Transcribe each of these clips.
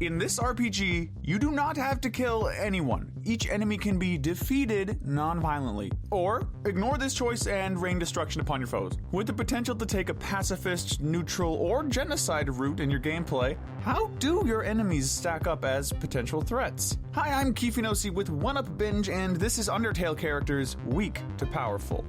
In this RPG, you do not have to kill anyone. Each enemy can be defeated non-violently. Or, ignore this choice and rain destruction upon your foes. With the potential to take a pacifist, neutral, or genocide route in your gameplay, how do your enemies stack up as potential threats? Hi, I'm Kifinosi with 1UP Binge, and this is Undertale characters weak to powerful.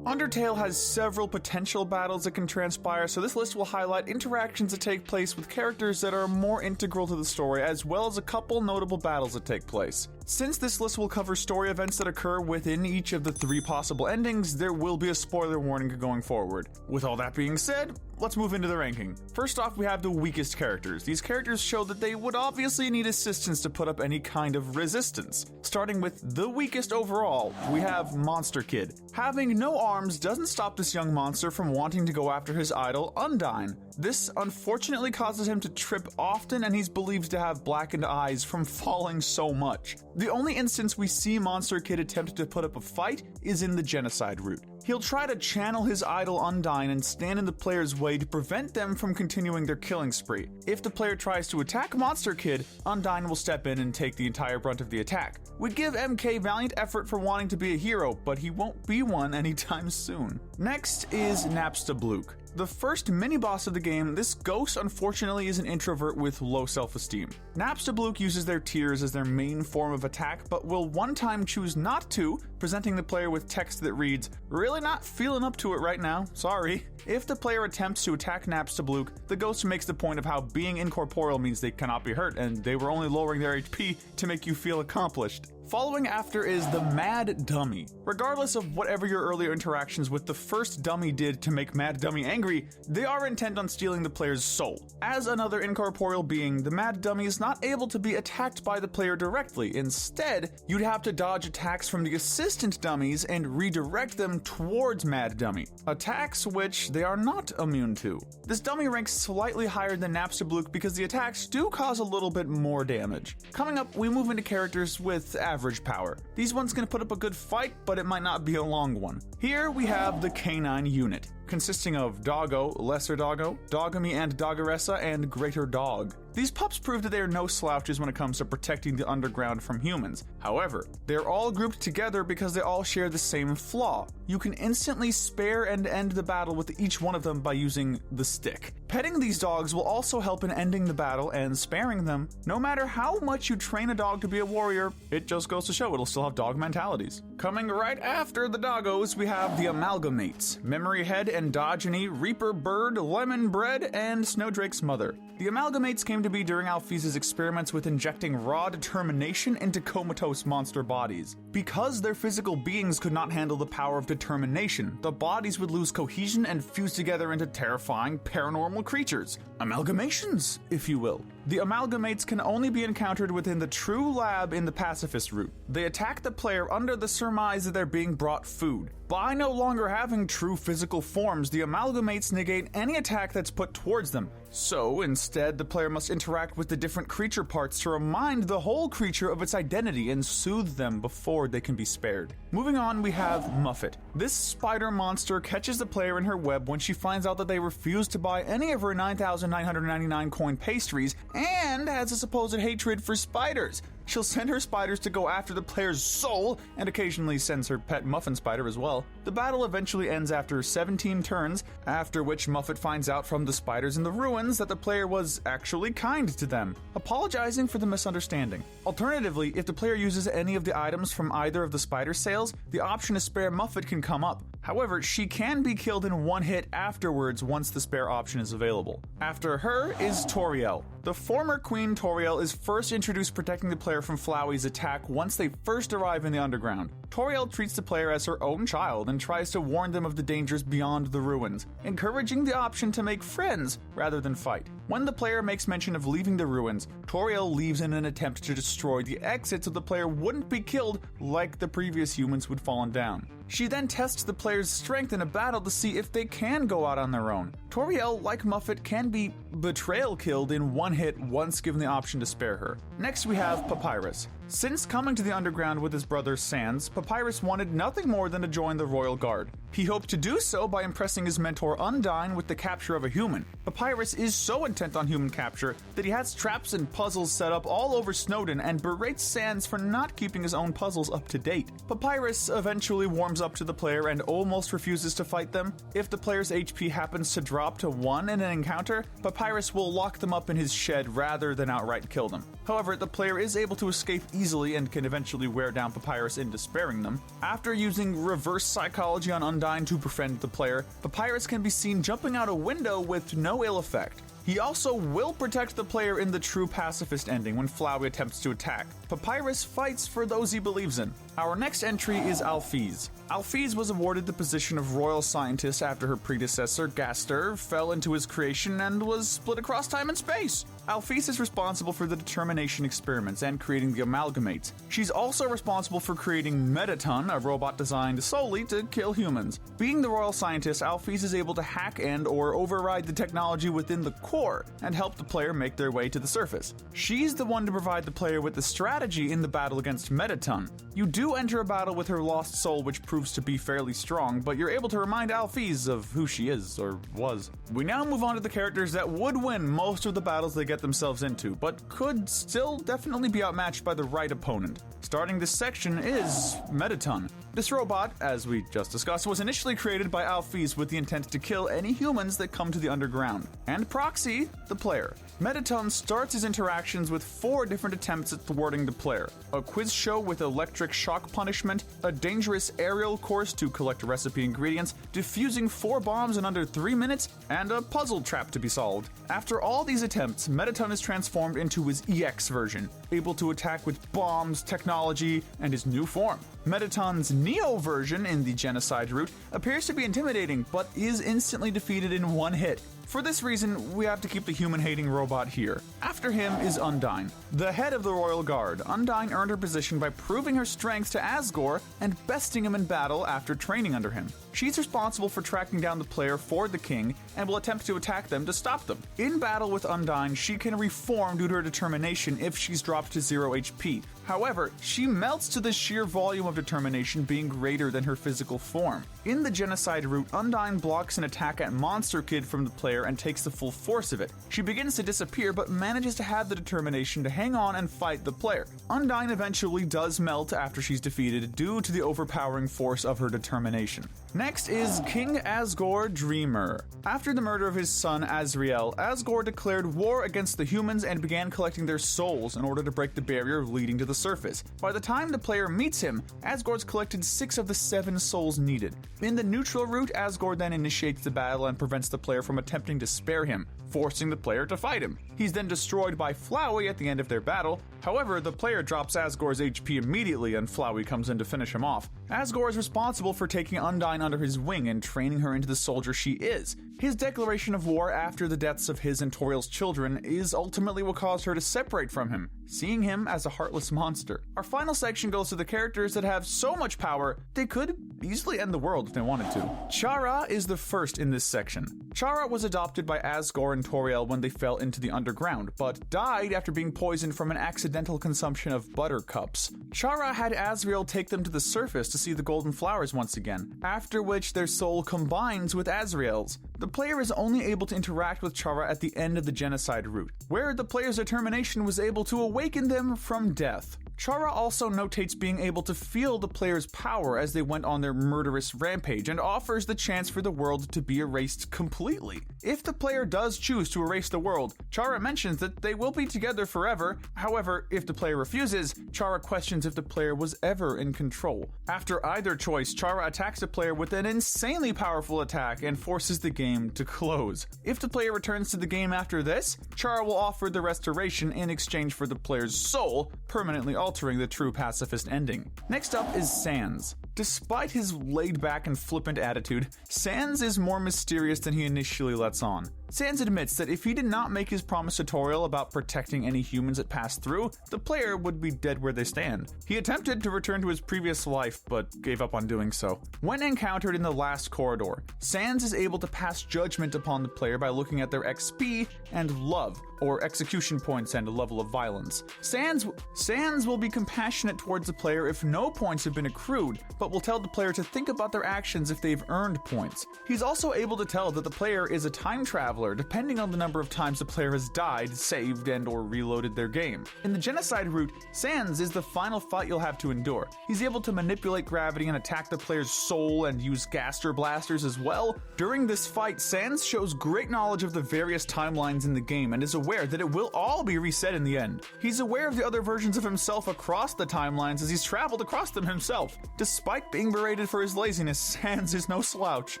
Undertale has several potential battles that can transpire, so this list will highlight interactions that take place with characters that are more integral to the story, as well as a couple notable battles that take place. Since this list will cover story events that occur within each of the 3 possible endings, there will be a spoiler warning going forward. With all that being said, let's move into the ranking. First off, we have the weakest characters. These characters show that they would obviously need assistance to put up any kind of resistance. Starting with the weakest overall, we have Monster Kid. Having no arms doesn't stop this young monster from wanting to go after his idol, Undyne. This unfortunately causes him to trip often, and he's believed to have blackened eyes from falling so much. The only instance we see Monster Kid attempt to put up a fight is in the Genocide route. He'll try to channel his idol Undyne and stand in the player's way to prevent them from continuing their killing spree. If the player tries to attack Monster Kid, Undyne will step in and take the entire brunt of the attack. We give MK valiant effort for wanting to be a hero, but he won't be one anytime soon. Next is Napstablook. The first mini-boss of the game, this ghost unfortunately is an introvert with low self-esteem. Napstablook uses their tears as their main form of attack, but will one time choose not to, presenting the player with text that reads, "Really not feeling up to it right now, sorry." If the player attempts to attack Napstablook, the ghost makes the point of how being incorporeal means they cannot be hurt, and they were only lowering their HP to make you feel accomplished. Following after is the MadDummy. Regardless of whatever your earlier interactions with the first dummy did to make MadDummy angry, they are intent on stealing the player's soul. As another incorporeal being, the MadDummy is not able to be attacked by the player directly. Instead, you'd have to dodge attacks from the assistant dummies and redirect them towards MadDummy, attacks which they are not immune to. This dummy ranks slightly higher than Napstablook because the attacks do cause a little bit more damage. Coming up, we move into characters with average power. These ones can put up a good fight, but it might not be a long one. Here we have the Canine Unit, consisting of Doggo, Lesser Doggo, Doggami and Doggeressa, and Greater Dog. These pups prove that they are no slouches when it comes to protecting the underground from humans. However, they're all grouped together because they all share the same flaw. You can instantly spare and end the battle with each one of them by using the stick. Petting these dogs will also help in ending the battle and sparing them. No matter how much you train a dog to be a warrior, it just goes to show it'll still have dog mentalities. Coming right after the doggos, we have the Amalgamates, Memory Head, Endogeny, Reaper Bird, Lemon Bread, and Snowdrake's mother. The Amalgamates came to be during Alfies' experiments with injecting raw determination into comatose monster bodies. Because their physical beings could not handle the power of determination, the bodies would lose cohesion and fuse together into terrifying paranormal creatures. Amalgamations, if you will. The Amalgamates can only be encountered within the true lab in the Pacifist route. They attack the player under the surmise that they're being brought food. By no longer having true physical forms, the Amalgamates negate any attack that's put towards them. So, instead, the player must interact with the different creature parts to remind the whole creature of its identity and soothe them before they can be spared. Moving on, we have Muffet. This spider monster catches the player in her web when she finds out that they refuse to buy any of her 9,999 coin pastries and has a supposed hatred for spiders. She'll send her spiders to go after the player's soul, and occasionally sends her pet muffin spider as well. The battle eventually ends after 17 turns, after which Muffet finds out from the spiders in the ruins that the player was actually kind to them, apologizing for the misunderstanding. Alternatively, if the player uses any of the items from either of the spider sales, the option to spare Muffet can come up. However, she can be killed in one hit afterwards once the spare option is available. After her is Toriel. The former Queen Toriel is first introduced protecting the player from Flowey's attack once they first arrive in the underground. Toriel treats the player as her own child and tries to warn them of the dangers beyond the ruins, encouraging the option to make friends rather than fight. When the player makes mention of leaving the ruins, Toriel leaves in an attempt to destroy the exit so the player wouldn't be killed like the previous humans who'd fallen down. She then tests the player's strength in a battle to see if they can go out on their own. Toriel, like Muffet, can be betrayal killed in one hit once given the option to spare her. Next we have Papyrus. Since coming to the underground with his brother Sans, Papyrus wanted nothing more than to join the Royal Guard. He hoped to do so by impressing his mentor Undyne with the capture of a human. Papyrus is so intent on human capture that he has traps and puzzles set up all over Snowdon and berates Sans for not keeping his own puzzles up to date. Papyrus eventually warms up to the player and almost refuses to fight them. If the player's HP happens to drop to 1 in an encounter, Papyrus will lock them up in his shed rather than outright kill them. However, the player is able to escape easily and can eventually wear down Papyrus into sparing them. After using reverse psychology on Undyne to befriend the player, Papyrus can be seen jumping out a window with no ill effect. He also will protect the player in the true pacifist ending when Flowey attempts to attack. Papyrus fights for those he believes in. Our next entry is Alfies. Alfies was awarded the position of royal scientist after her predecessor, Magster, fell into his creation and was split across time and space. Alfies is responsible for the determination experiments and creating the Amalgamates. She's also responsible for creating Metaton, a robot designed solely to kill humans. Being the royal scientist, Alfies is able to hack and/or override the technology within the core and help the player make their way to the surface. She's the one to provide the player with the strategy in the battle against Metaton. You do enter a battle with her lost soul, which proves to be fairly strong, but you're able to remind Alfies of who she is, or was. We now move on to the characters that would win most of the battles they get themselves into, but could still definitely be outmatched by the right opponent. Starting this section is Metaton. This robot, as we just discussed, was initially created by Alfies with the intent to kill any humans that come to the underground, and proxy the player. Metaton starts his interactions with 4 different attempts at thwarting the player: a quiz show with electric shock punishment, a dangerous aerial course to collect recipe ingredients, defusing 4 bombs in under 3 minutes, and a puzzle trap to be solved. After all these attempts, Metaton is transformed into his EX version, able to attack with bombs, technology, and his new form. Metaton's Neo version in the Genocide route appears to be intimidating, but is instantly defeated in 1 hit. For this reason, we have to keep the human-hating robot here. After him is Undyne. The head of the Royal Guard, Undyne earned her position by proving her strength to Asgore and besting him in battle after training under him. She's responsible for tracking down the player for the king and will attempt to attack them to stop them. In battle with Undyne, she can reform due to her determination if she's dropped to 0 HP. However, she melts to the sheer volume of determination being greater than her physical form. In the Genocide route, Undyne blocks an attack at Monster Kid from the player and takes the full force of it. She begins to disappear but manages to have the determination to hang on and fight the player. Azrael eventually does melt after she's defeated due to the overpowering force of her determination. Next is King Asgore Dreamer. After the murder of his son Azrael, Asgore declared war against the humans and began collecting their souls in order to break the barrier leading to the surface. By the time the player meets him, Asgore's collected 6 of the 7 souls needed. In the neutral route, Asgore then initiates the battle and prevents the player from attempting to spare him, forcing the player to fight him. He's then destroyed by Flowey at the end of their battle. However, the player drops Asgore's HP immediately and Flowey comes in to finish him off. Asgore is responsible for taking Undyne under his wing and training her into the soldier she is. His declaration of war after the deaths of his and Toriel's children is ultimately what caused her to separate from him, seeing him as a heartless monster. Our final section goes to the characters that have so much power they could easily end the world if they wanted to. Chara is the first in this section. Chara was adopted by Asgore and Toriel when they fell into the underground, but died after being poisoned from an accidental consumption of buttercups. Chara had Azrael take them to the surface to see the golden flowers once again, after which their soul combines with Azrael's. The player is only able to interact with Chara at the end of the Genocide route, where the player's determination was able to awaken them from death. Chara also notates being able to feel the player's power as they went on their murderous rampage and offers the chance for the world to be erased completely. If the player does choose to erase the world, Chara mentions that they will be together forever. However, if the player refuses, Chara questions if the player was ever in control. After either choice, Chara attacks the player with an insanely powerful attack and forces the game to close. If the player returns to the game after this, Chara will offer the restoration in exchange for the player's soul, permanently altering the true pacifist ending. Next up is Sans. Despite his laid-back and flippant attitude, Sans is more mysterious than he initially lets on. Sans admits that if he did not make his promise to Toriel about protecting any humans that passed through, the player would be dead where they stand. He attempted to return to his previous life, but gave up on doing so. When encountered in the last corridor, Sans is able to pass judgment upon the player by looking at their XP and love, or execution points and a level of violence. Sans will be compassionate towards the player if no points have been accrued, but will tell the player to think about their actions if they've earned points. He's also able to tell that the player is a time traveler depending on the number of times the player has died, saved, and or reloaded their game. In the Genocide route, Sans is the final fight you'll have to endure. He's able to manipulate gravity and attack the player's soul and use Gaster blasters as well. During this fight, Sans shows great knowledge of the various timelines in the game and is aware that it will all be reset in the end. He's aware of the other versions of himself across the timelines as he's traveled across them himself. Despite being berated for his laziness, Sans is no slouch.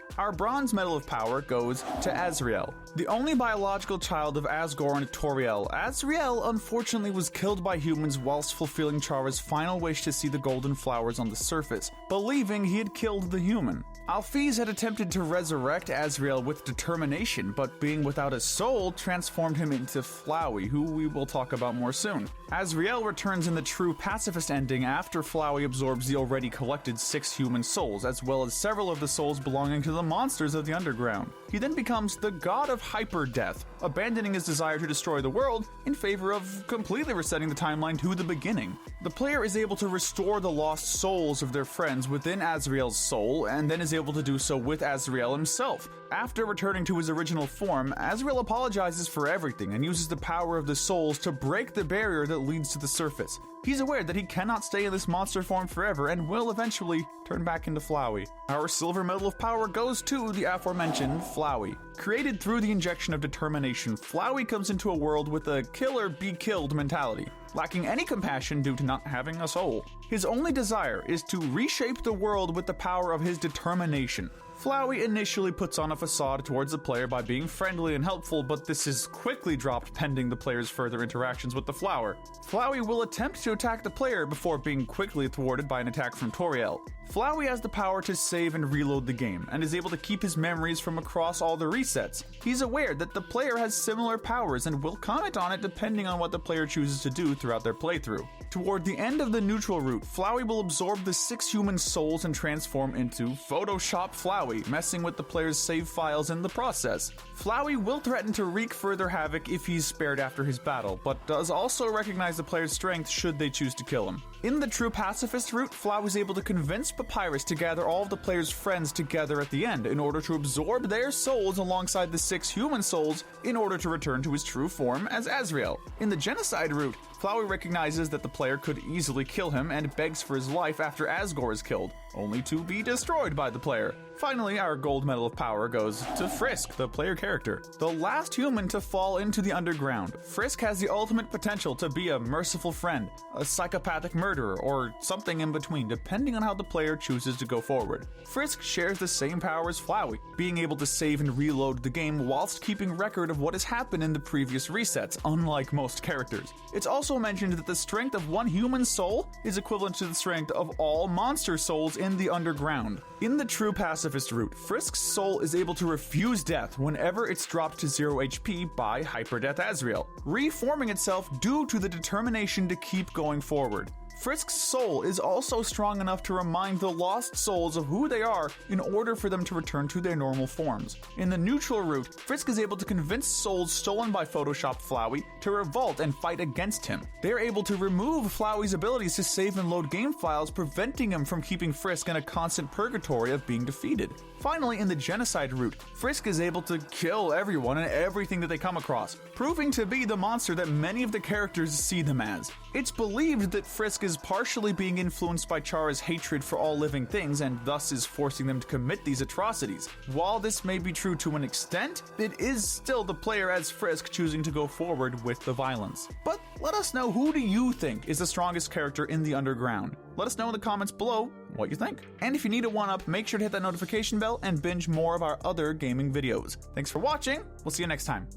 Our bronze medal of power goes to Azrael. The only biological child of Asgore and Toriel, Azrael unfortunately was killed by humans whilst fulfilling Chara's final wish to see the golden flowers on the surface, believing he had killed the human. Alfies had attempted to resurrect Azrael with determination, but being without a soul transformed him into Flowey, who we will talk about more soon. Azrael returns in the true Pacifist ending after Flowey absorbs the already collected 6 human souls, as well as several of the souls belonging to the monsters of the underground. He then becomes the god of hyper-death, abandoning his desire to destroy the world in favor of completely resetting the timeline to the beginning. The player is able to restore the lost souls of their friends within Azrael's soul, and then is able to do so with Azrael himself. After returning to his original form, Azrael apologizes for everything and uses the power of the souls to break the barrier that leads to the surface. He's aware that he cannot stay in this monster form forever and will eventually turn back into Flowey. Our silver medal of power goes to the aforementioned Flowey. Created through the injection of determination, Flowey comes into a world with a kill or be killed mentality, lacking any compassion due to not having a soul. His only desire is to reshape the world with the power of his determination. Flowey initially puts on a facade towards the player by being friendly and helpful, but this is quickly dropped pending the player's further interactions with the flower. Flowey will attempt to attack the player before being quickly thwarted by an attack from Toriel. Flowey has the power to save and reload the game, and is able to keep his memories from across all the resets. He's aware that the player has similar powers and will comment on it depending on what the player chooses to do throughout their playthrough. Toward the end of the neutral route, Flowey will absorb the 6 human souls and transform into Photoshop Flowey, messing with the player's save files in the process. Flowey will threaten to wreak further havoc if he's spared after his battle, but does also recognize the player's strength should they choose to kill him. In the true Pacifist route, Flowey is able to convince Papyrus to gather all of the player's friends together at the end in order to absorb their souls alongside the 6 human souls in order to return to his true form as Azrael. In the Genocide route, Flowey recognizes that the player could easily kill him and begs for his life after Asgore is killed, only to be destroyed by the player. Finally, our gold medal of power goes to Frisk, the player character. The last human to fall into the underground, Frisk has the ultimate potential to be a merciful friend, a psychopathic murderer, or something in between, depending on how the player chooses to go forward. Frisk shares the same power as Flowey, being able to save and reload the game whilst keeping record of what has happened in the previous resets, unlike most characters. It's also mentioned that the strength of one human soul is equivalent to the strength of all monster souls in the underground. In the true Pacifist route, Frisk's soul is able to refuse death whenever it's dropped to 0 HP by Hyperdeath Azrael, reforming itself due to the determination to keep going forward. Frisk's soul is also strong enough to remind the lost souls of who they are in order for them to return to their normal forms. In the neutral route, Frisk is able to convince souls stolen by Photoshop Flowey to revolt and fight against him. They are able to remove Flowey's abilities to save and load game files, preventing him from keeping Frisk in a constant purgatory of being defeated. Finally, in the Genocide route, Frisk is able to kill everyone and everything that they come across, proving to be the monster that many of the characters see them as. It's believed that Frisk is partially being influenced by Chara's hatred for all living things and thus is forcing them to commit these atrocities. While this may be true to an extent, it is still the player as Frisk choosing to go forward with the violence. But let us know, who do you think is the strongest character in the underground? Let us know in the comments below what you think. And if you need a one-up, make sure to hit that notification bell and binge more of our other gaming videos. Thanks for watching. We'll see you next time.